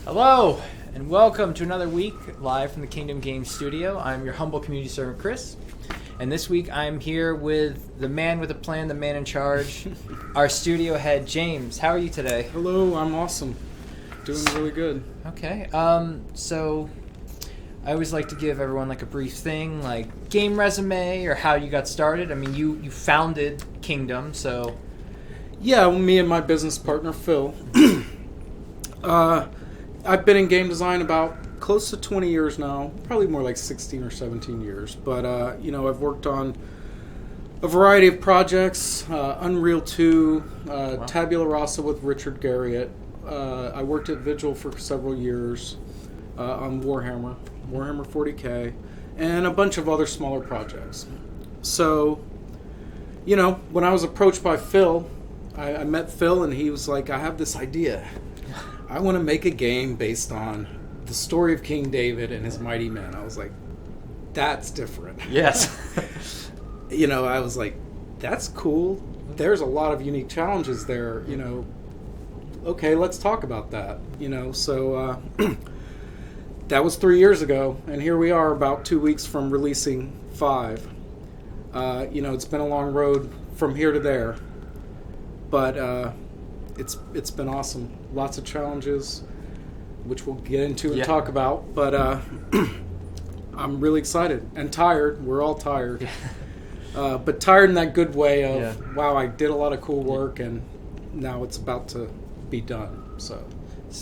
Hello, and welcome to another week live from the Kingdom Games studio. I'm your humble community servant, Chris. And this week I'm here with the man with a plan, the man in charge, our studio head, James. How are you today? Hello, I'm awesome. Doing really good. Okay, so I always like to give everyone like a brief thing, like game resume or how you got started. I mean, you founded Kingdom, so... Yeah, me and my business partner, Phil. I've been in game design about close to 20 years now, probably more like 16 or 17 years. But, I've worked on a variety of projects, Unreal 2, Wow. Tabula Rasa with Richard Garriott. I worked at Vigil for several years on Warhammer 40K, and a bunch of other smaller projects. So, when I was approached by Phil, I met Phil and he was like, I have this idea. I want to make a game based on the story of King David and his mighty men. I was like, that's different. Yes. I was like, that's cool. There's a lot of unique challenges there, Okay, let's talk about that. So that was 3 years ago, and here we are about 2 weeks from releasing 5. It's been a long road from here to there, but it's been awesome. Lots of challenges, which we'll get into and talk about, but I'm really excited and tired. We're all tired. But tired in that good way of, wow, I did a lot of cool work, and now it's about to be done. So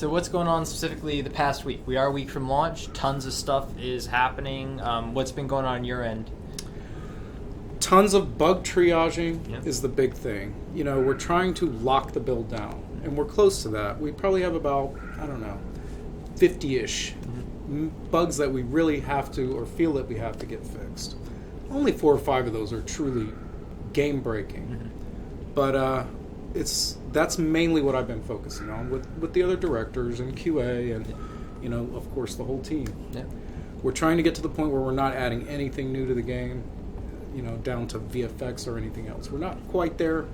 what's going on specifically the past week? We are a week from launch. Tons of stuff is happening. What's been going on your end? Tons of bug triaging is the big thing. We're trying to lock the build down, and we're close to that. We probably have about, 50-ish bugs that we really have to, or feel that we have to get fixed. Only 4 or 5 of those are truly game-breaking. But that's mainly what I've been focusing on with the other directors and QA and, of course, the whole team. Yeah. We're trying to get to the point where we're not adding anything new to the game, down to VFX or anything else. We're not quite there,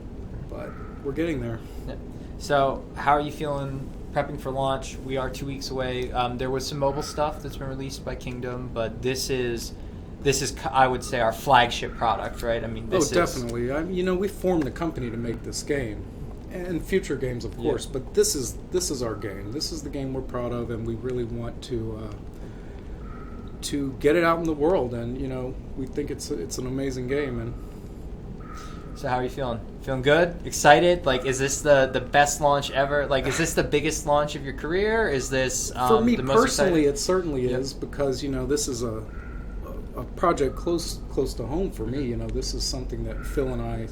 but we're getting there. Yeah. So how are you feeling prepping for launch? We are 2 weeks away. There was some mobile stuff that's been released by Kingdom, but this is I would say our flagship product, right? I mean, definitely. We formed the company to make this game, and future games, of course. Yeah. But this is our game. This is the game we're proud of, and we really want to get it out in the world. And we think it's an amazing game. And so, how are you feeling? Feeling good? Excited? Like, is this the best launch ever? Like, is this the biggest launch of your career? Is this for me the most personally? exciting? It certainly is, because this is a project close to home for me. This is something that Phil and I,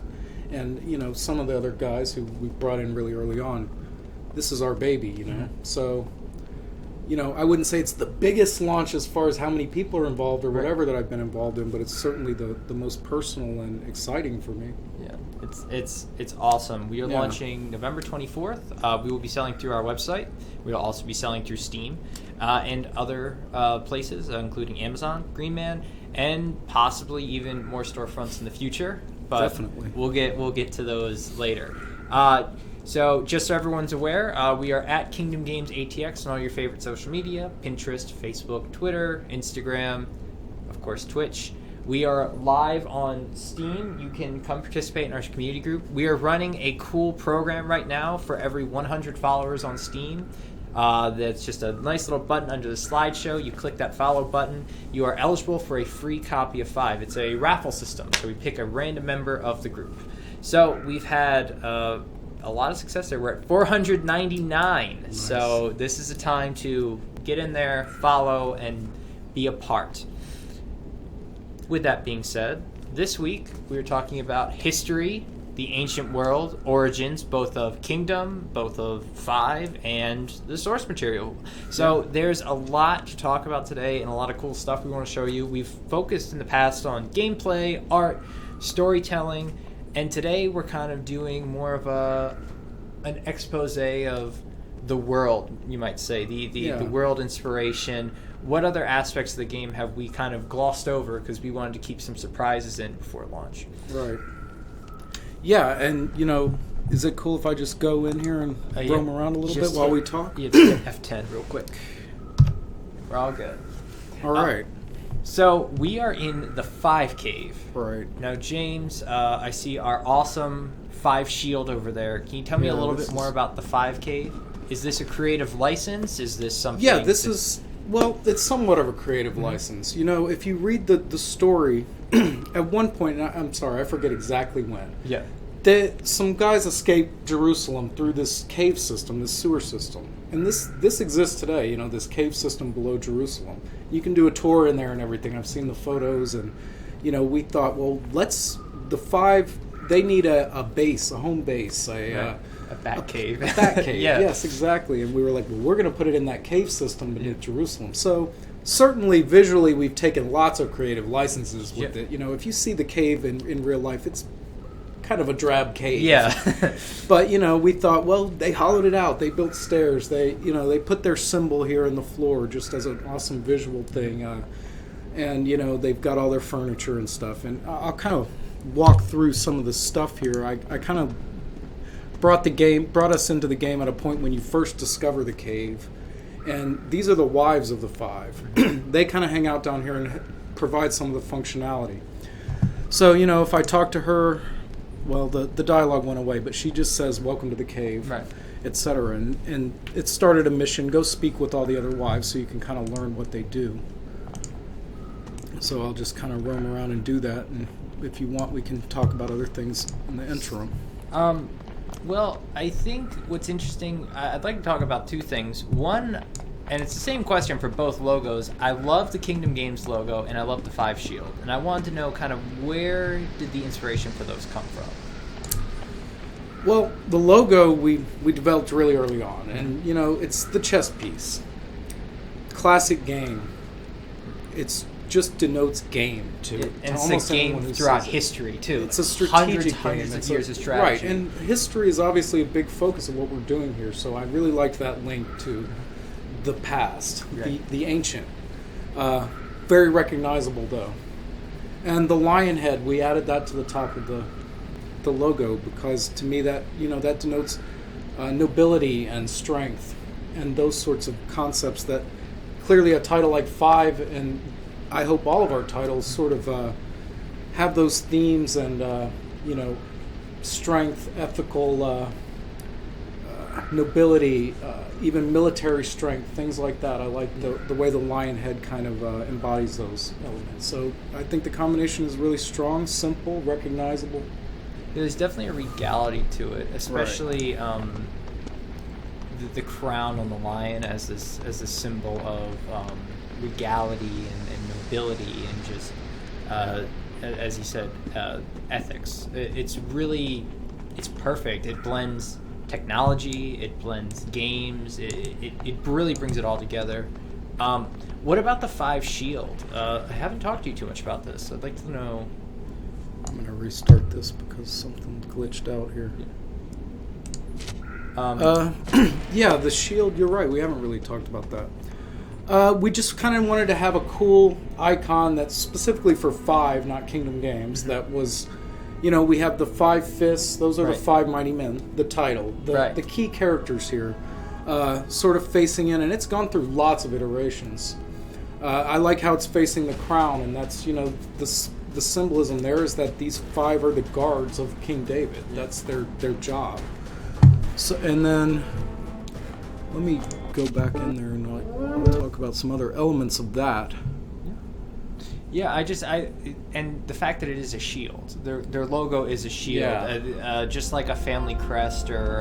and some of the other guys who we brought in really early on, this is our baby. So I wouldn't say it's the biggest launch as far as how many people are involved or whatever that I've been involved in, but it's certainly the most personal and exciting for me. Yeah, it's awesome. We are launching November 24th. We will be selling through our website. We will also be selling through Steam and other places, including Amazon, Green Man, and possibly even more storefronts in the future. But definitely, we'll get to those later. So just so everyone's aware, we are at Kingdom Games ATX on all your favorite social media: Pinterest, Facebook, Twitter, Instagram, of course Twitch. We are live on Steam. You can come participate in our community group. We are running a cool program right now for every 100 followers on Steam. That's just a nice little button under the slideshow. You click that follow button. You are eligible for a free copy of 5. It's a raffle system, so we pick a random member of the group. So we've had a lot of success there. We're at 499. Nice. So this is a time to get in there, follow, and be a part. With that being said, this week we are talking about history, the ancient world, origins, both of Kingdom, both of 5, and the source material. So there's a lot to talk about today and a lot of cool stuff we want to show you. We've focused in the past on gameplay, art, storytelling, and today we're kind of doing more of an expose of the world, you might say, the world inspiration. What other aspects of the game have we kind of glossed over because we wanted to keep some surprises in before launch? Right. Yeah, and is it cool if I just go in here and roam around a little bit while we talk? Yeah, just hit F10 real quick. We're all good. All right. So we are in the 5 cave. Right. Now, James, I see our awesome 5 shield over there. Can you tell me a little bit more about the 5 cave? Is this a creative license? Is this something... Yeah, this is... Well, it's somewhat of a creative license. If you read the story, at one point, and I'm sorry, I forget exactly when. Yeah. Some guys escaped Jerusalem through this cave system, this sewer system. And this exists today, this cave system below Jerusalem. You can do a tour in there and everything. I've seen the photos, and, we thought, well, the 5, they need a base, a home base, a bat cave. A bat cave, yeah. Yes, exactly. And we were like, well, we're going to put it in that cave system beneath Jerusalem. So certainly, visually, we've taken lots of creative licenses with it. If you see the cave in real life, it's kind of a drab cave. Yeah. But, we thought, well, they hollowed it out. They built stairs. They put their symbol here in the floor just as an awesome visual thing. And, they've got all their furniture and stuff. And I'll kind of walk through some of the stuff here. I kind of brought us into the game at a point when you first discover the cave. And these are the wives of the 5. They kind of hang out down here and provide some of the functionality. So, if I talk to her... Well, the dialogue went away, but she just says, welcome to the cave, right, etc. And it started a mission, go speak with all the other wives so you can kind of learn what they do. So I'll just kind of roam around and do that, and if you want, we can talk about other things in the interim. Well, I think what's interesting, I'd like to talk about 2 things. One, and it's the same question for both logos. I love the Kingdom Games logo, and I love the 5 shield. And I wanted to know kind of where did the inspiration for those come from? Well, the logo we developed really early on. And, it's the chess piece. Classic game. It's just denotes game to and it's almost a game anyone who throughout sees it. history, too. It's a strategic hundreds game. of years of strategy. Right, and history is obviously a big focus of what we're doing here. So I really liked that link to... the past, right. the ancient. Very recognizable, though. And the lion head, we added that to the top of the logo because, to me, that that denotes nobility and strength and those sorts of concepts that clearly a title like 5, and I hope all of our titles sort of have those themes and, strength, ethical... nobility, even military strength, things like that. I like the way the lion head kind of embodies those elements. So I think the combination is really strong, simple, recognizable. There's definitely a regality to it, especially the crown on the lion as a symbol of regality and nobility and just, as you said, ethics. It's perfect. It blends technology, it blends games, it really brings it all together. What about the 5 shield? I haven't talked to you too much about this. I'd like to know. I'm going to restart this because something glitched out here. Yeah, the shield, you're right, we haven't really talked about that. We just kind of wanted to have a cool icon that's specifically for 5, not Kingdom Games, that was... we have the 5 fists. Those are the 5 mighty men. The title, the key characters here, sort of facing in, and it's gone through lots of iterations. I like how it's facing the crown, and that's the symbolism there is that these 5 are the guards of King David. That's their job. So, and then let me go back in there and talk about some other elements of that. Yeah, and the fact that it is a shield, their logo is a shield, just like a family crest or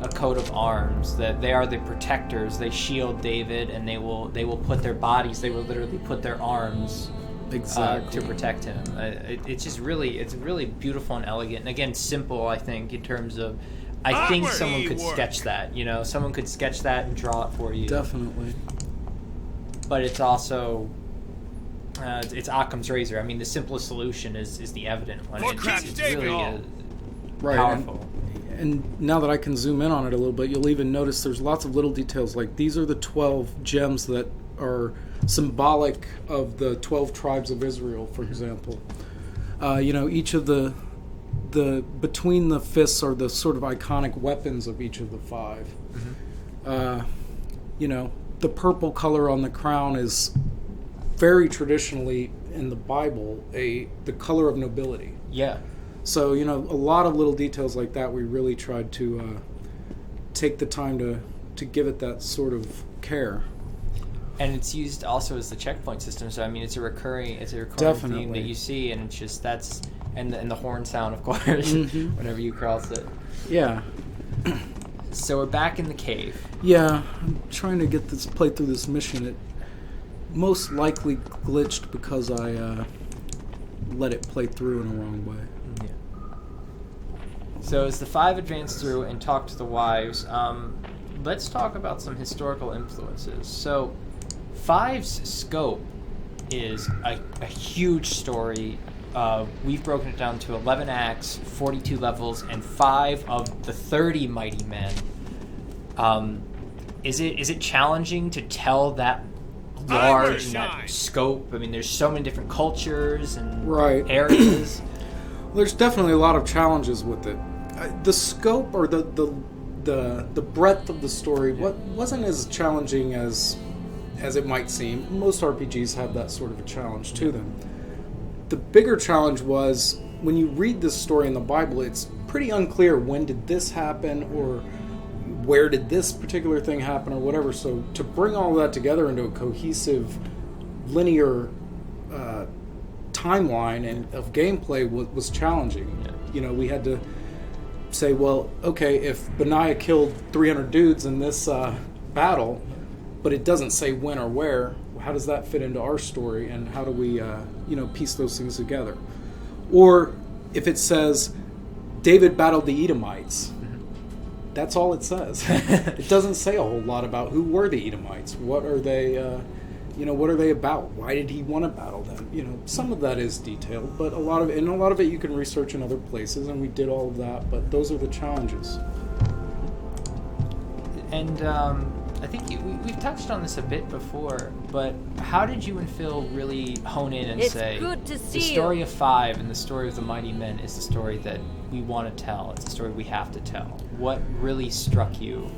a coat of arms. That they are the protectors. They shield David, and they will put their bodies. They will literally put their arms to protect him. It's really beautiful and elegant, and again simple. I think in terms of, I think someone could sketch that. Someone could sketch that and draw it for you. Definitely. But it's also. It's Occam's razor. I mean, the simplest solution is the evident one. It's really powerful. And now that I can zoom in on it a little bit, you'll even notice there's lots of little details. Like these are the 12 gems that are symbolic of the 12 tribes of Israel, for example. Each of the between the fists are the sort of iconic weapons of each of the 5. The purple color on the crown is very traditionally in the Bible the color of nobility. Yeah. So, a lot of little details like that, we really tried to take the time to give it that sort of care. And it's used also as the checkpoint system. So, I mean, it's a recurring Definitely. theme that you see, and it's just and the horn sound, of course, whenever you cross it. Yeah. So we're back in the cave. Yeah, I'm trying to play through this mission. It most likely glitched because I let it play through in a wrong way. Yeah. So as the 5 advance through and talk to the wives, let's talk about some historical influences. So 5's scope is a huge story. We've broken it down to 11 acts, 42 levels, and 5 of the 30 mighty men. Is it challenging to tell that large in that scope? I mean, there's so many different cultures and areas. There's definitely a lot of challenges with it. The scope or the breadth of the story wasn't as challenging as it might seem. Most RPGs have that sort of a challenge to them. The bigger challenge was when you read this story in the Bible, it's pretty unclear when did this happen or where did this particular thing happen or whatever. So to bring all of that together into a cohesive, linear timeline and of gameplay was challenging. Yeah. We had to say, well, okay, if Benaiah killed 300 dudes in this battle, but it doesn't say when or where, how does that fit into our story, and how do we, piece those things together? Or if it says David battled the Edomites, that's all it says. It doesn't say a whole lot about who were the Edomites. What are they? What are they about? Why did he want to battle them? Some of that is detailed, but a lot of it you can research in other places, and we did all of that. But those are the challenges. And I think we've touched on this a bit before, but how did you and Phil really hone in and say the story of 5 and the story of the Mighty Men is the story that we want to tell? It's the story we have to tell. What really struck you?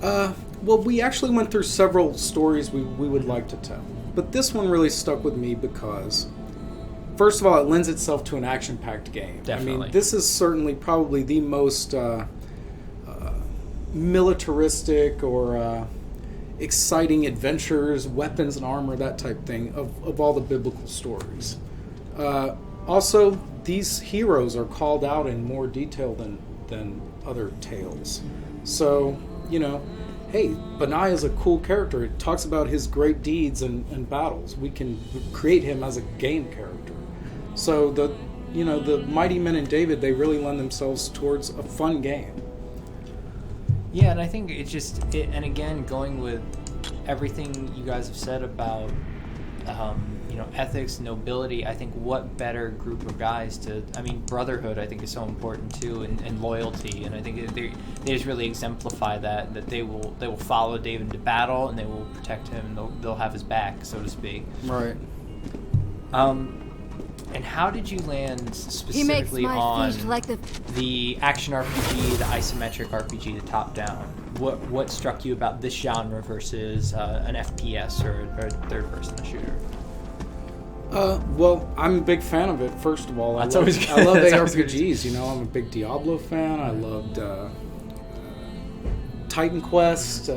Well, we actually went through several stories we would like to tell, but this one really stuck with me because, first of all, it lends itself to an action-packed game. Definitely. I mean, this is certainly probably the most militaristic or exciting adventures, weapons and armor, that type thing, of all the biblical stories. Also, these heroes are called out in more detail than other tales. So, hey, Benaiah is a cool character. It talks about his great deeds and battles. We can create him as a game character. So the Mighty Men and David, they really lend themselves towards a fun game. Yeah, and I think and again, going with everything you guys have said about, ethics, nobility, I think what better group of guys brotherhood, I think, is so important too, and loyalty, and I think they just really exemplify that they will follow David into battle, and they will protect him, and they'll have his back, so to speak. Right. And how did you land specifically on the action RPG, the isometric RPG, the top-down? What struck you about this genre versus an FPS or a third-person shooter? Well, I'm a big fan of it, first of all. I love ARPGs. I'm a big Diablo fan. I loved Titan Quest.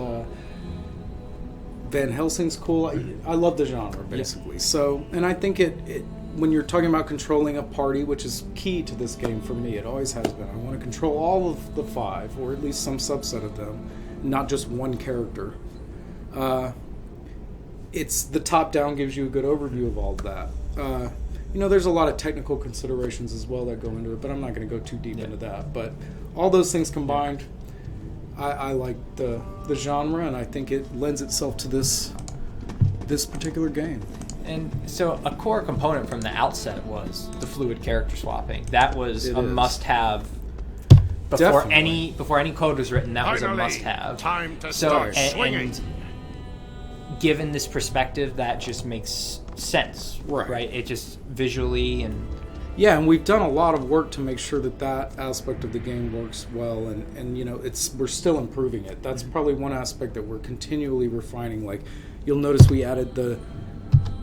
Van Helsing's cool. I love the genre, basically. Yeah. So, and I think it when you're talking about controlling a party, which is key to this game for me, it always has been. I want to control all of the 5, or at least some subset of them, not just one character. It's the top-down gives you a good overview of all of that. There's a lot of technical considerations as well that go into it, but I'm not going to go too deep into that. But all those things combined, I like the genre, and I think it lends itself to this particular game. And so a core component from the outset was the fluid character swapping. That was a must-have. Before any code was written, that was a must-have. Time to start swinging. And given this perspective, that just makes sense, right? It just visually, and Yeah, and we've done a lot of work to make sure that aspect of the game works well, and we're still improving it. That's probably one aspect that we're continually refining. Like, you'll notice we added the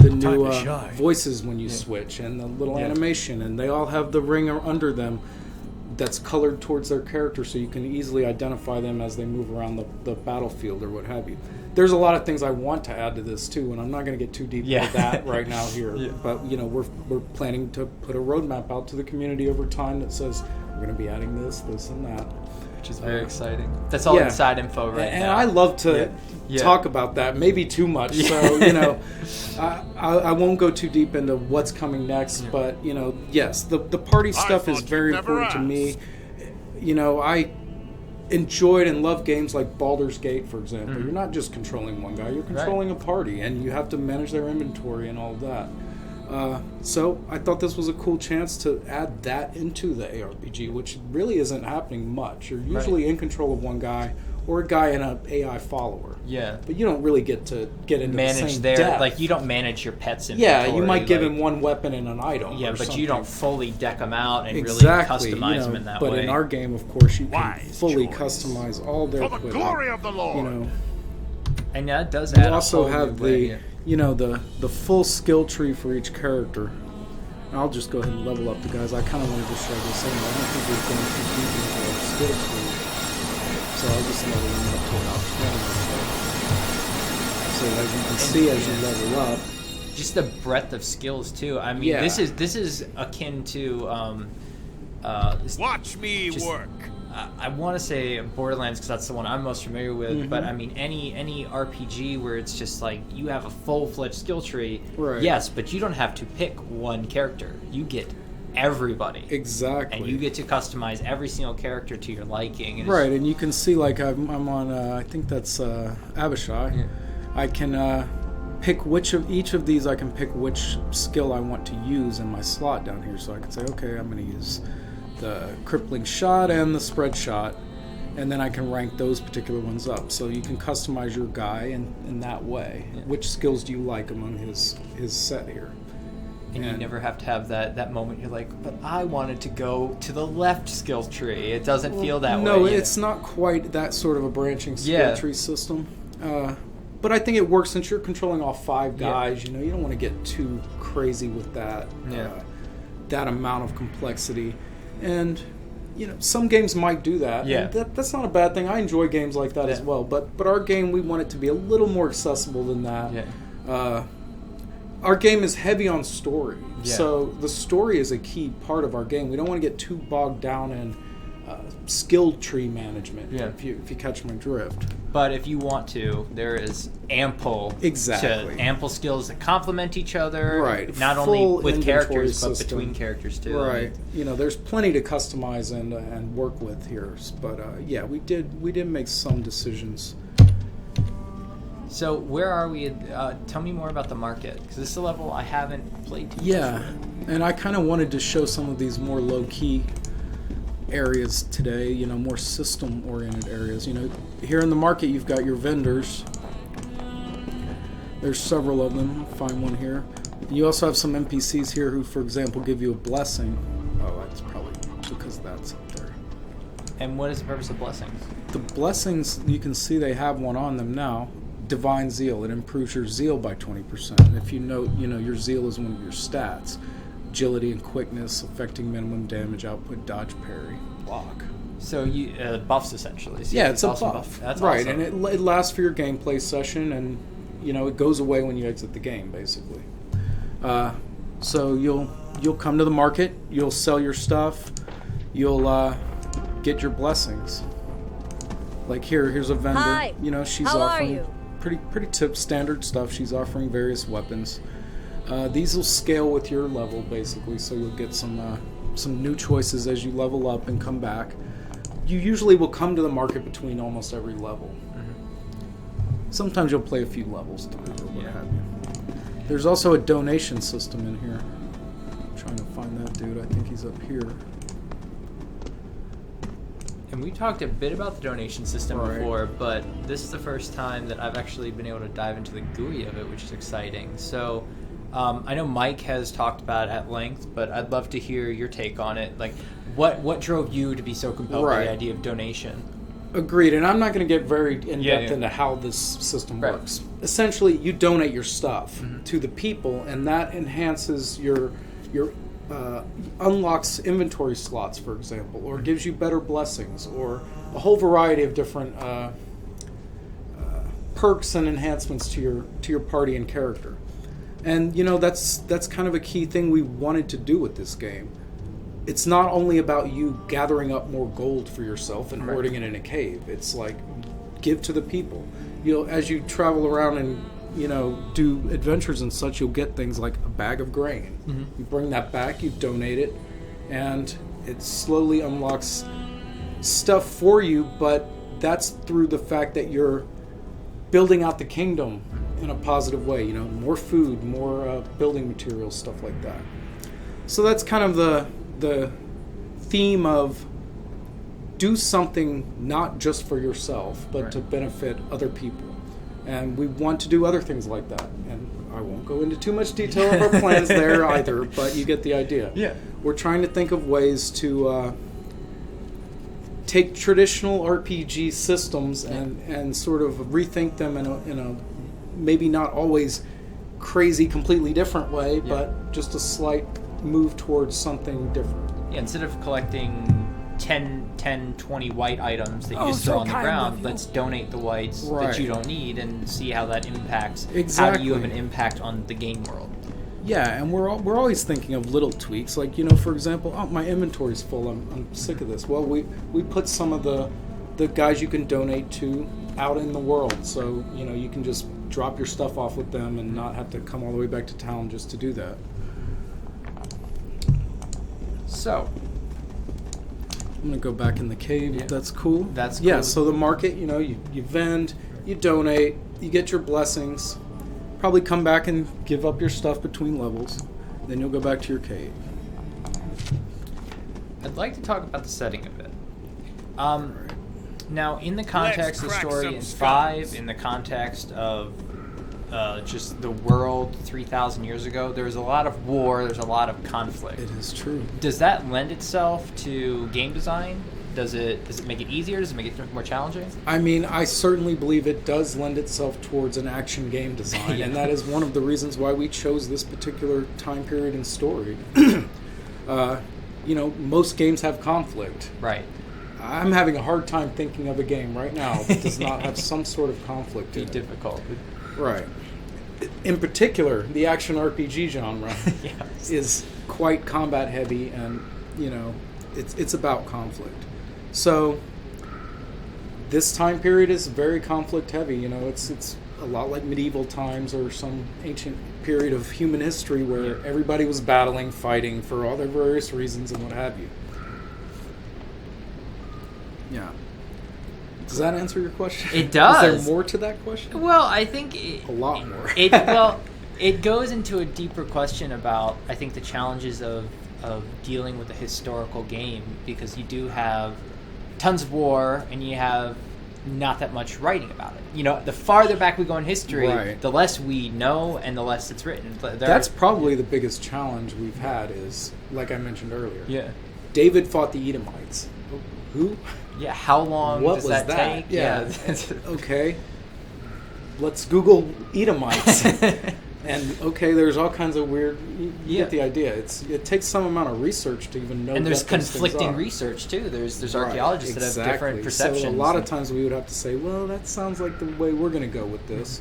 new voices when you switch, and the little animation, and they all have the ring under them that's colored towards their character, so you can easily identify them as they move around the battlefield or what have you. There's a lot of things I want to add to this too, and I'm not going to get too deep into that right now here. But we're planning to put a roadmap out to the community over time that says we're going to be adding this, and that, which is very exciting. That's all inside info right now. And I love to talk about that, maybe too much. So I won't go too deep into what's coming next. But yes, the party stuff is very important to me. I enjoyed and love games like Baldur's Gate, for example. You're not just controlling one guy, you're controlling a party, and you have to manage their inventory and all of that. So I thought this was a cool chance to add that into the ARPG, which really isn't happening much. You're usually in control of one guy or a guy and an AI follower. Yeah. But you don't really get into manage the same their depth. Like, you don't manage your pet's inventory. Yeah, you might give him one weapon and an item. Yeah, but something. you don't fully deck them out and really Exactly, customize them in that way. But in our game, of course, you can Wise fully choice. customize all their For the equipment. glory of the Lord. And that does You add also a whole have new way. the full skill tree for each character. And I'll just go ahead and level up the guys. I kind of wanted to show this in, but I don't think we've gone too deep into our skill tree. So I'll just level them up to about 20 or so. So as you can see, as you level up, just the breadth of skills too. I mean, this is akin to Watch me work. I want to say Borderlands because that's the one I'm most familiar with. But I mean, any RPG where it's just like you have a full-fledged skill tree. Right. Yes, but you don't have to pick one character. You get everybody. Exactly. And you get to customize every single character to your liking. And Right, and you can see, like, I'm on, I think that's Abishai. Yeah. I can pick each of these, I can pick which skill I want to use in my slot down here. So I can say, okay, I'm going to use the crippling shot and the spread shot, and then I can rank those particular ones up. So you can customize your guy in that way. Yeah. Which skills do you like among his set here? And you never have to have that moment you're like, but I wanted to go to the left skill tree. It doesn't feel that way. No, it's not quite that sort of a branching skill tree system. But I think it works since you're controlling all 5 guys. You don't want to get too crazy with that. That amount of complexity. And some games might do that. Yeah. And that's not a bad thing. I enjoy games like that as well. But our game, we want it to be a little more accessible than that. Yeah. Our game is heavy on story. Yeah. So the story is a key part of our game. We don't want to get too bogged down in skill tree management, if you catch my drift. But if you want to, there is ample skills that complement each other. Right. Not Full only with characters, system. but between characters too. Right. There's plenty to customize and work with here. But we did make some decisions. So where are we? Tell me more about the market, because this is a level I haven't played too much. Yeah, and I kind of wanted to show some of these more low-key areas today, more system-oriented areas. Here in the market, you've got your vendors. There's several of them. I'll find one here. You also have some NPCs here who, for example, give you a blessing. Oh, that's probably because that's up there. And what is the purpose of blessings? The blessings, you can see they have one on them now. Divine Zeal. It improves your zeal by 20%. And if you note, your zeal is one of your stats. Agility and quickness, affecting minimum damage output, dodge, parry, block. So you buffs essentially. So it's a awesome buff. That's right, awesome. and it lasts for your gameplay session, and it goes away when you exit the game, basically. So you'll come to the market, you'll sell your stuff, you'll get your blessings. Like here's a vendor. Hi. She's How offering are you? pretty standard stuff. She's offering various weapons. These will scale with your level, basically, so you'll get some new choices as you level up and come back. You usually will come to the market between almost every level. Mm-hmm. Sometimes you'll play a few levels through or what have you. There's also a donation system in here. I'm trying to find that dude. I think he's up here. And we talked a bit about the donation system before, but this is the first time that I've actually been able to dive into the GUI of it, which is exciting. So I know Mike has talked about it at length, but I'd love to hear your take on it. Like, what drove you to be so compelled by the idea of donation? Agreed, and I'm not going to get very in-depth into how this system works. Essentially, you donate your stuff to the people, and that enhances your unlocks inventory slots, for example, or gives you better blessings, or a whole variety of different perks and enhancements to your party and character. And that's kind of a key thing we wanted to do with this game. It's not only about you gathering up more gold for yourself and hoarding it in a cave. It's like, give to the people. As you travel around and do adventures and such, you'll get things like a bag of grain. You bring that back, you donate it, and it slowly unlocks stuff for you, but that's through the fact that you're building out the kingdom in a positive way. More food, more building materials, stuff like that. So that's kind of the theme of do something not just for yourself, but to benefit other people. And we want to do other things like that. And I won't go into too much detail of our plans there either, but you get the idea. Yeah. We're trying to think of ways to take traditional RPG systems and sort of rethink them in a maybe not always crazy, completely different way, but just a slight move towards something different. Yeah, instead of collecting 10, 20 white items that you just throw on the ground, let's donate the whites that you don't need and see how that impacts. How do you have an impact on the game world? Yeah, and we're always thinking of little tweaks, like, for example, my inventory's full, I'm sick of this. Well, we put some of the guys you can donate to out in the world, so you can just drop your stuff off with them and not have to come all the way back to town just to do that. So I'm gonna go back in the cave. Yeah. That's cool. That's cool. Yeah. So the market, you vend, you donate, you get your blessings. Probably come back and give up your stuff between levels. Then you'll go back to your cave. I'd like to talk about the setting of it. Now, in the context of the story in 5, in the context of just the world 3,000 years ago, there's a lot of war, there's a lot of conflict. It is true. Does that lend itself to game design? Does it make it easier? Does it make it more challenging? I mean, I certainly believe it does lend itself towards an action game design, and that is one of the reasons why we chose this particular time period and story. Most games have conflict. Right. I'm having a hard time thinking of a game right now that does not have some sort of conflict in it. Be difficult. Right. In particular, the action RPG genre is quite combat heavy, and it's about conflict. So this time period is very conflict heavy. It's a lot like medieval times or some ancient period of human history where everybody was battling, fighting for all their various reasons and what have you. Yeah. Does that answer your question? It does. Is there more to that question? Well, I think a lot more. It goes into a deeper question about, I think, the challenges of dealing with a historical game, because you do have tons of war and you have not that much writing about it. The farther back we go in history, the less we know and the less it's written. That's probably the biggest challenge we've had is, like I mentioned earlier. Yeah. David fought the Edomites. Who? Yeah, how long does that take? Yeah. Okay. Let's Google Edomites. And, there's all kinds of weird... You get the idea. It takes some amount of research to even know. And there's conflicting research, too. There's archaeologists that have different perceptions. So a lot of times we would have to say, well, that sounds like the way we're going to go with this.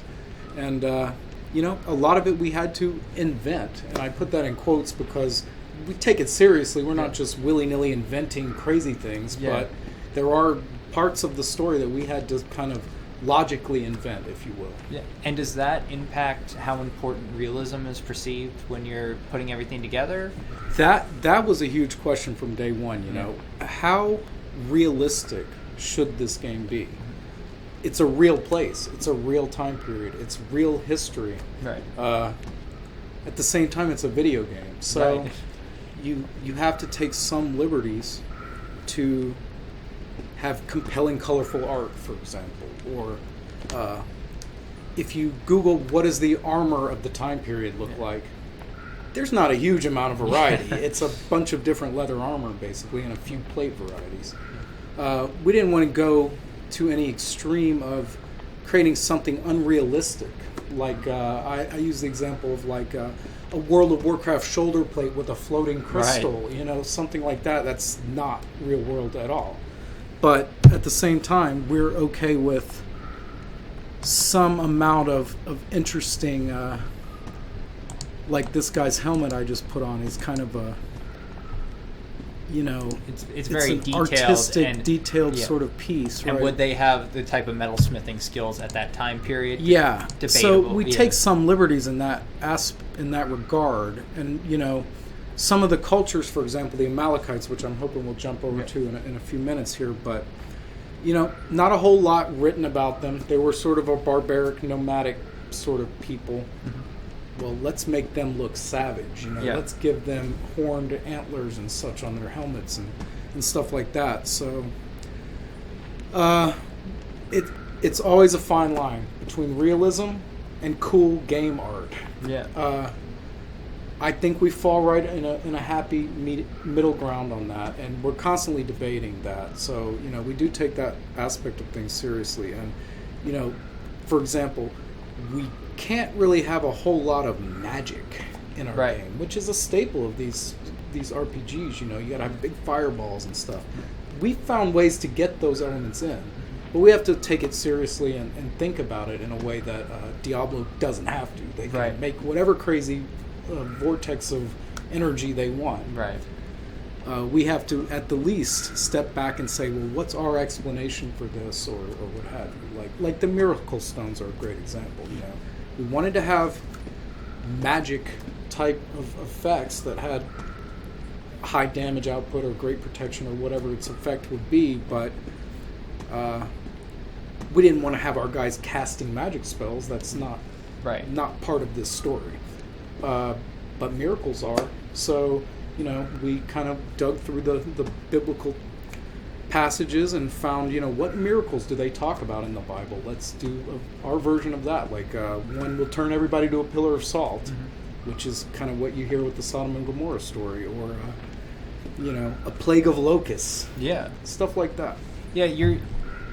And, a lot of it we had to invent. And I put that in quotes because we take it seriously. We're not just willy-nilly inventing crazy things, but there are parts of the story that we had to kind of logically invent, if you will. Yeah. And does that impact how important realism is perceived when you're putting everything together? That was a huge question from day one, How realistic should this game be? It's a real place. It's a real time period. It's real history. Right. At the same time, it's a video game. So you have to take some liberties to have compelling, colorful art, for example. Or if you Google what does the armor of the time period look like, There's not a huge amount of variety. It's a bunch of different leather armor, basically, and a few plate varieties. We didn't want to go to any extreme of creating something unrealistic. Like, I use the example of, like, a World of Warcraft shoulder plate with a floating crystal, something like that. That's not real world at all. But at the same time, we're okay with some amount of interesting, like this guy's helmet I just put on is kind of a, it's very an detailed, artistic, and detailed sort of piece. And right? would they have the type of metalsmithing skills at that time period? Yeah. Debatable. So we take some liberties in that regard, and some of the cultures, for example, the Amalekites, which I'm hoping we'll jump over to in a few minutes here, but not a whole lot written about them. They were sort of a barbaric, nomadic sort of people. Mm-hmm. Well, let's make them look savage. Let's give them horned antlers and such on their helmets and stuff like that. So it's always a fine line between realism and cool game art. Yeah. I think we fall right in a happy middle ground on that, and we're constantly debating that. So we do take that aspect of things seriously, and for example, we can't really have a whole lot of magic in our game, which is a staple of these RPGs. You gotta have big fireballs and stuff. We found ways to get those elements in, but we have to take it seriously and think about it in a way that Diablo doesn't have to. They can make whatever crazy vortex of energy they want. Right. We have to, at the least, step back and say, well, what's our explanation for this, or what have you? Like the Miracle Stones are a great example. We wanted to have magic type of effects that had high damage output or great protection or whatever its effect would be, but we didn't want to have our guys casting magic spells. That's not part of this story. But miracles are. So, we kind of dug through the biblical passages and found, what miracles do they talk about in the Bible? Let's do our version of that. Like, one will turn everybody to a pillar of salt, which is kind of what you hear with the Sodom and Gomorrah story, or, a plague of locusts. Yeah. Stuff like that. Yeah,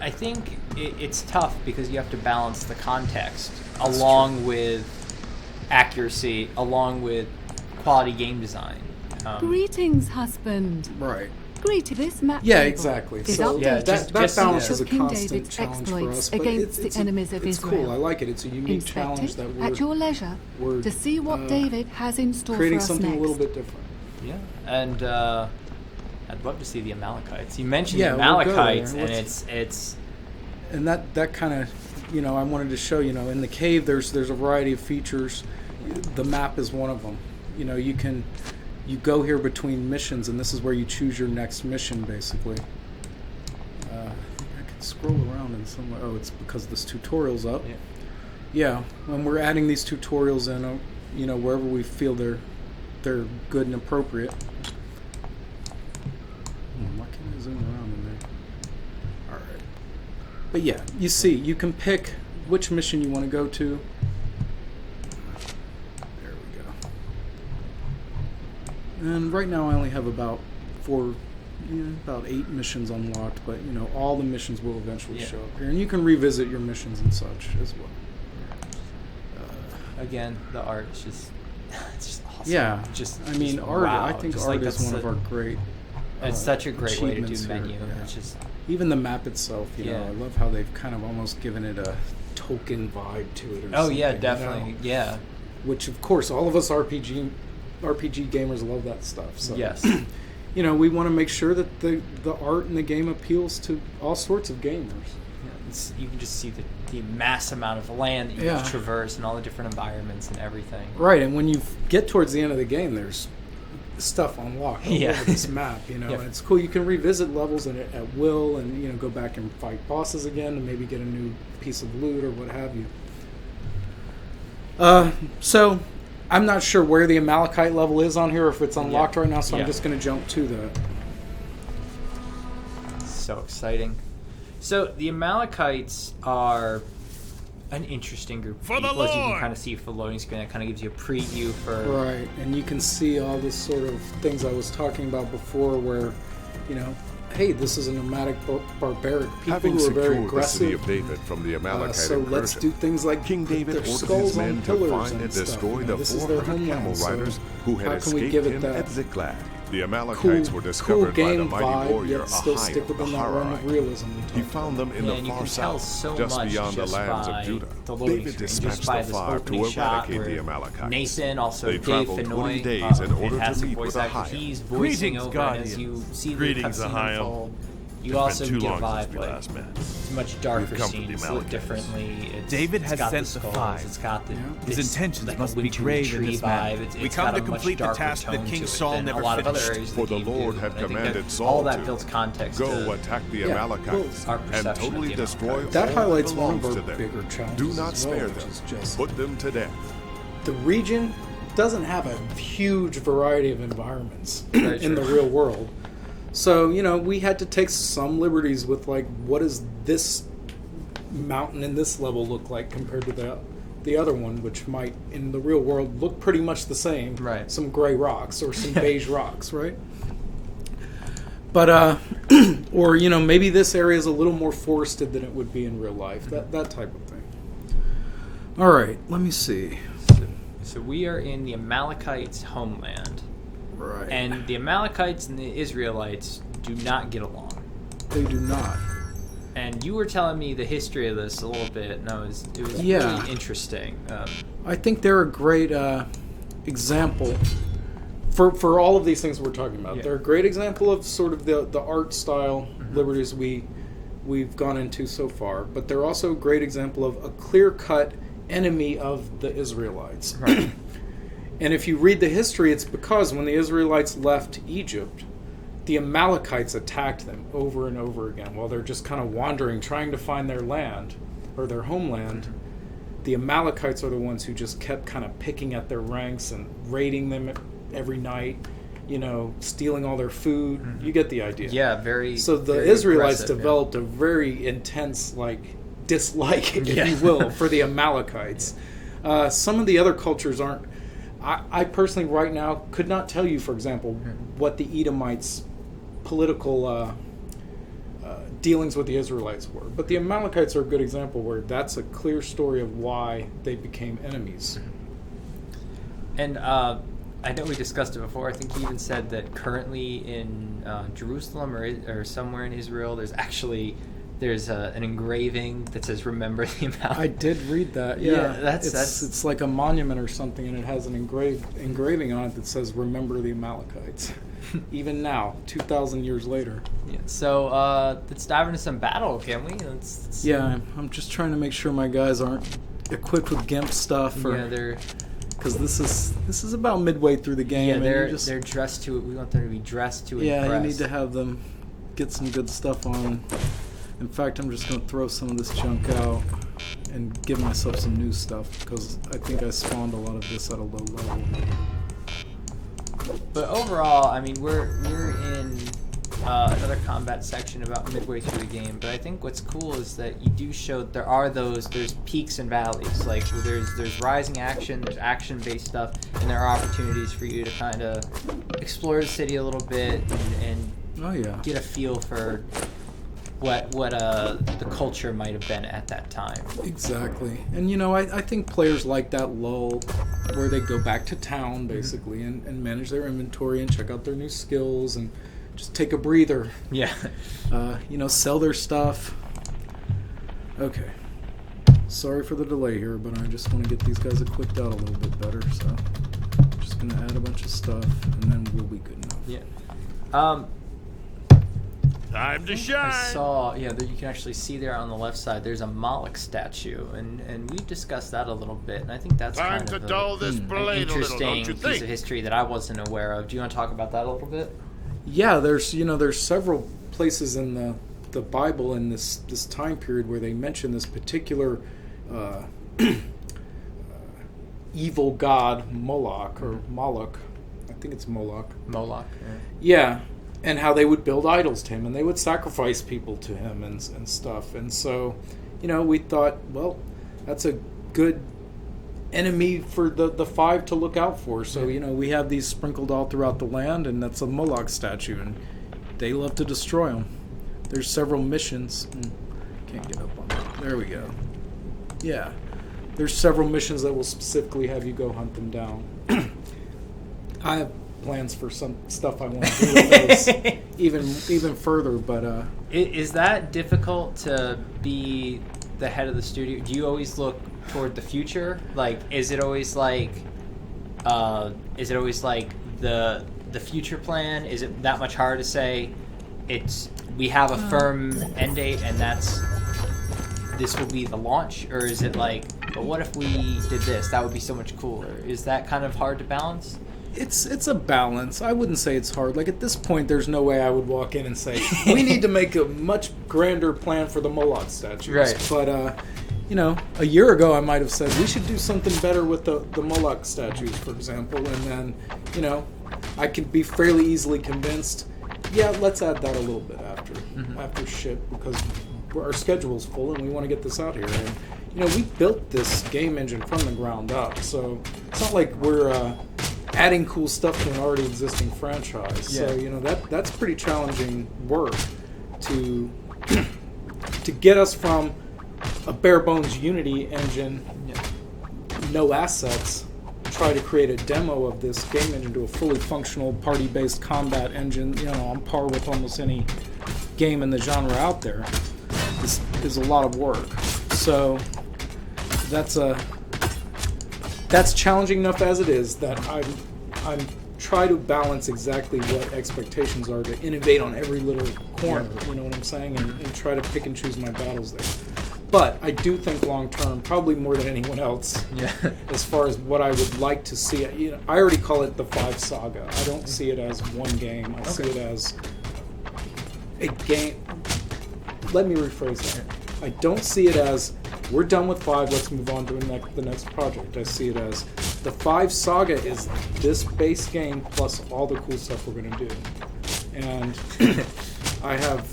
I think it's tough because you have to balance the context along with accuracy, along with quality game design. Greetings, husband. Right. Greet this map. Yeah, exactly. So that balance is a King constant David's challenge for us. exploits But against it's the enemies of it's Israel. cool. I like it. It's a unique Inspect challenge it that we're at your leisure to see what David has in store for creating us something next. a little bit different. Yeah, and I'd love to see the Amalekites. You mentioned the we'll go there. Amalekites, and it's and that kind of I wanted to show in the cave there's a variety of features. The map is one of them. You go here between missions, and this is where you choose your next mission, basically. I can scroll around in some way. Oh, it's because this tutorial's up. Yeah, when we're adding these tutorials in, wherever we feel they're good and appropriate. Why can't I zoom around in there? All right. But yeah, you see, you can pick which mission you want to go to. There we go. And right now I only have about 8 missions unlocked, but all the missions will eventually show up here, and you can revisit your missions and such as well. Again, the art is it's just awesome. Yeah, art. Wow. I think art is one of our great. It's such a great way to do achievements menu. here, yeah. It's just even the map itself. I love how they've kind of almost given it a token vibe to it. Or something, yeah, definitely, yeah. Which of course all of us RPG gamers love that stuff. So yes. We want to make sure that the art in the game appeals to all sorts of gamers. You can just see the mass amount of land that you can traverse and all the different environments and everything. Right, and when you get towards the end of the game, there's stuff unlocked all over this map. And it's cool. You can revisit levels at will, and go back and fight bosses again, and maybe get a new piece of loot or what have you. So I'm not sure where the Amalekite level is on here, if it's unlocked right now. So I'm just going to jump to that. So exciting. So the Amalekites are an interesting group of For the people, as you can Lord! kind of see for the loading screen. That kind of gives you a preview for... Right, and you can see all this sort of things I was talking about before where, hey, this is a nomadic barbaric people Having who are very secured the city aggressive. of David from the Amalekite So let's do incursion, things like King put David their ordered skulls his men on to pillars find and and stuff. destroy the This is their 400 camel homeland, so riders who had how can we escaped give it him that at Ziklag. The Amalekites were discovered cool by the game mighty vibe, warrior yet still stick within that realm of Aharai. realism. He found them in Yeah, the and you far can tell south, so just much beyond the just lands by of Judah. the loading David screen, dispatched just by the this fire opening to shot eradicate where the Amalekites. Nathan, also They Dave traveled Fennoy, 20 days in order to fantastic meet voice with actor. Ahio. He's voicing Greetings, over, and Guardians. as you see Greetings, the cutscene Ahio. unfold, you It's also been too get a long since vibe we like last met. it's much darker We've come from the scenes, lit Amalekites. differently. David it's has got sent the the skulls, five. it's got the His this, intentions like, must be wintry grave in tree this vibe. manner. It's We got come a to much complete the darker task that tone King to it Saul than never a lot of other finished. areas of For the game Lord do. had And I think commanded that Saul all that to builds context Go to attack the Yeah, Amalekites our and perception totally of the destroy Amalekites. That all highlights that one of belongs our to them. bigger challenges. Do not as well, spare which them. is just Put them to death. the region doesn't have a huge variety of environments Very in the true. real world. So, we had to take some liberties with, like, what does this mountain in this level look like compared to the other one, which might, in the real world, look pretty much the same. Right. Some gray rocks or some beige rocks, right? But, or, maybe this area is a little more forested than it would be in real life. That type of thing. All right, let me see. So we are in the Amalekites' homeland. Right. And the Amalekites and the Israelites do not get along. They do not. And you were telling me the history of this a little bit, and it was Yeah. really interesting. I think they're a great example for all of these things we're talking about. Yeah. They're a great example of sort of the art style liberties we've gone into so far, but they're also a great example of a clear-cut enemy of the Israelites. Right. And if you read the history, it's because when the Israelites left Egypt, the Amalekites attacked them over and over again while they're just kind of wandering, trying to find their land or their homeland. The Amalekites are the ones who just kept kind of picking at their ranks and raiding them every night, stealing all their food. You get the idea. Yeah, very. So the very Israelites aggressive, developed a very intense, dislike, if Yeah. you will, for the Amalekites. Some of the other cultures aren't. I personally, right now, could not tell you, for example, what the Edomites' political dealings with the Israelites were. But the Amalekites are a good example where that's a clear story of why they became enemies. And I know we discussed it before. I think he even said that currently in Jerusalem or somewhere in Israel, there's an engraving that says "Remember the Amalekites." I did read that. Yeah, Yeah, that's it's like a monument or something, and it has an engraving on it that says "Remember the Amalekites." Even now, 2,000 years later. Yeah. So let's dive into some battle, can we? Let's Yeah, I'm just trying to make sure my guys aren't equipped with GIMP stuff, Yeah, they're because this is about midway through the game. and they're you just, they're dressed to. We want them to be dressed to yeah, impress. you need to have them get some good stuff on. In fact, I'm just going to throw some of this junk out and give myself some new stuff because I think I spawned a lot of this at a low level. But overall, I mean, we're in another combat section about midway through the game. But I think what's cool is that you do show there's peaks and valleys. Like there's rising action, there's action-based stuff, and there are opportunities for you to kind of explore the city a little bit and Oh yeah. get a feel for what the culture might have been at that time. Exactly. And I think players like that lull where they go back to town basically and manage their inventory and check out their new skills and just take a breather. Yeah. Sell their stuff. Okay. Sorry for the delay here, but I just want to get these guys equipped out a little bit better, so I'm just going to add a bunch of stuff and then we'll be good enough. Yeah. Time to I shine. saw, you can actually see there on the left side, there's a Moloch statue, and we've discussed that a little bit, and I think that's Time kind to of dull this an blade a little, interesting don't you piece think? of history that I wasn't aware of. Do you want to talk about that a little bit? Yeah, there's several places in the Bible in this time period where they mention this particular evil god Moloch or Moloch. I think it's Moloch. Moloch. Yeah, and how they would build idols to him and they would sacrifice people to him and stuff. And so, we thought, well, that's a good enemy for the 5 to look out for. So, we have these sprinkled all throughout the land, and that's a Moloch statue, and they love to destroy them. There's several missions. Can't get up on that. There we go. Yeah. There's several missions that will specifically have you go hunt them down. I have plans for some stuff I want to do with those even further, but... Is that difficult to be the head of the studio? Do you always look toward the future? Like, is it always like the future plan? Is it that much harder to say we have a firm end date and this will be the launch? Or is it like, but what if we did this? That would be so much cooler. Is that kind of hard to balance? It's a balance. I wouldn't say it's hard. Like, at this point, there's no way I would walk in and say, we need to make a much grander plan for the Moloch statues. Right. But, a year ago I might have said, we should do something better with the Moloch statues, for example. And then, I could be fairly easily convinced, yeah, let's add that a little bit after ship, because our schedule's full and we want to get this out here. And, we built this game engine from the ground up. So it's not like we're... adding cool stuff to an already existing franchise. Yeah. So, that's pretty challenging work to get us from a bare bones Unity engine, no assets, try to create a demo of this game engine to a fully functional party-based combat engine, on par with almost any game in the genre out there. This is a lot of work. So that's challenging enough as it is, that I'm try to balance exactly what expectations are to innovate on every little corner, you know what I'm saying, and try to pick and choose my battles there. But I do think long term, probably more than anyone else, as far as what I would like to see. I already call it the 5 Saga. I don't see it as one game. I see it as a game. Let me rephrase that. I don't see it as, we're done with 5, let's move on to the next project. I see it as, the 5 Saga is this base game plus all the cool stuff we're going to do. And I have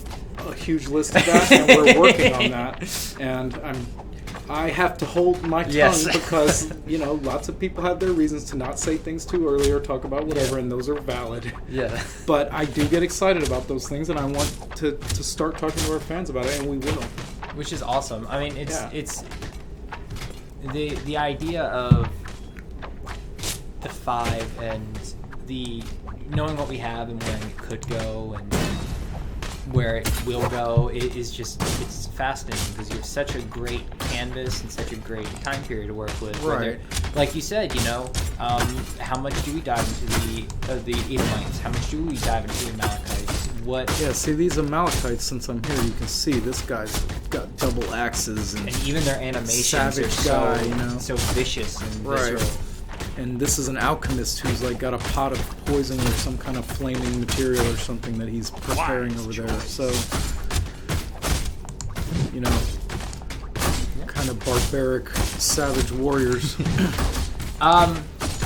a huge list of that, and we're working on that. And I have to hold my tongue because, lots of people have their reasons to not say things too early or talk about whatever, and those are valid. Yeah. But I do get excited about those things, and I want to start talking to our fans about it, and we will. Which is awesome. I mean, it's the idea of the 5 and the knowing what we have and where it could go and where it will go it's fascinating, because you have such a great canvas and such a great time period to work with. Right. Like you said, how much do we dive into the Edomites? How much do we dive into the Amalekites? Yeah, see, these Amalekites, since I'm here, you can see this guy's got double axes and even their animations are so vicious and visceral. And this is an alchemist who's got a pot of poison or some kind of flaming material or something that he's preparing over there. So, kind of barbaric, savage warriors.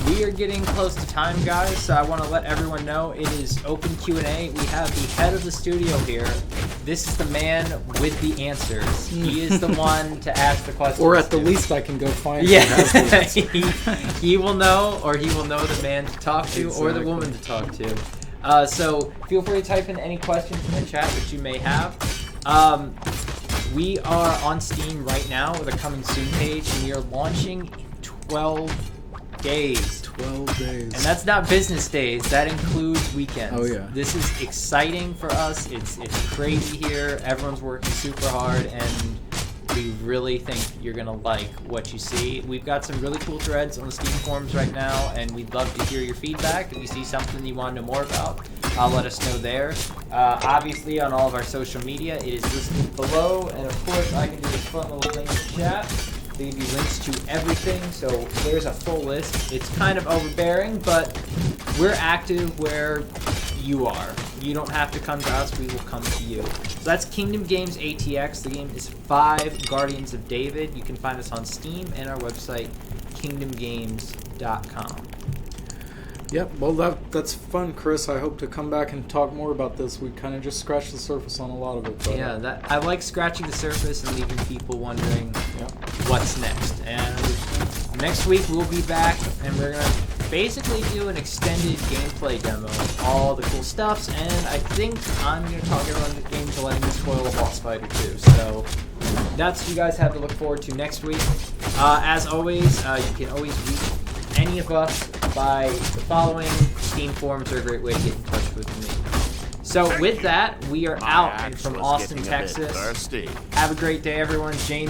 We are getting close to time, guys, so I want to let everyone know it is open Q&A. We have the head of the studio here. This is the man with the answers. He is the one to ask the questions. Or at the least, I can go find he will know, or he will know the man to talk to, or the woman to talk to. So feel free to type in any questions in the chat that you may have. We are on Steam right now with a coming soon page, and we are launching 12 days. 12 days. And that's not business days. That includes weekends. Oh, yeah. This is exciting for us. It's crazy here. Everyone's working super hard, and we really think you're going to like what you see. We've got some really cool threads on the Steam forums right now, and we'd love to hear your feedback. If you see something you want to know more about, let us know there. Obviously, on all of our social media, it is listed below. And, of course, I can do this fun little thing in the chat. They give you links to everything, so there's a full list. It's kind of overbearing, but we're active where you are. You don't have to come to us, we will come to you. So that's Kingdom Games ATX. The game is 5 Guardians of David. You can find us on Steam and our website, kingdomgames.com. Yep, well that's fun, Chris. I hope to come back and talk more about this. We kind of just scratched the surface on a lot of it. But, Yeah, I like scratching the surface and leaving people wondering what's next. And next week we'll be back and we're going to basically do an extended gameplay demo of all the cool stuffs, and I think I'm going to talk everyone into game to letting me spoil a boss fight or two. So that's what you guys have to look forward to next week. As always, you can always reach any of us by the following. Steam forums are a great way to get in touch with me. So with that, we are My out, and axe from was Austin, getting a bit Texas. thirsty. Have a great day, everyone. James.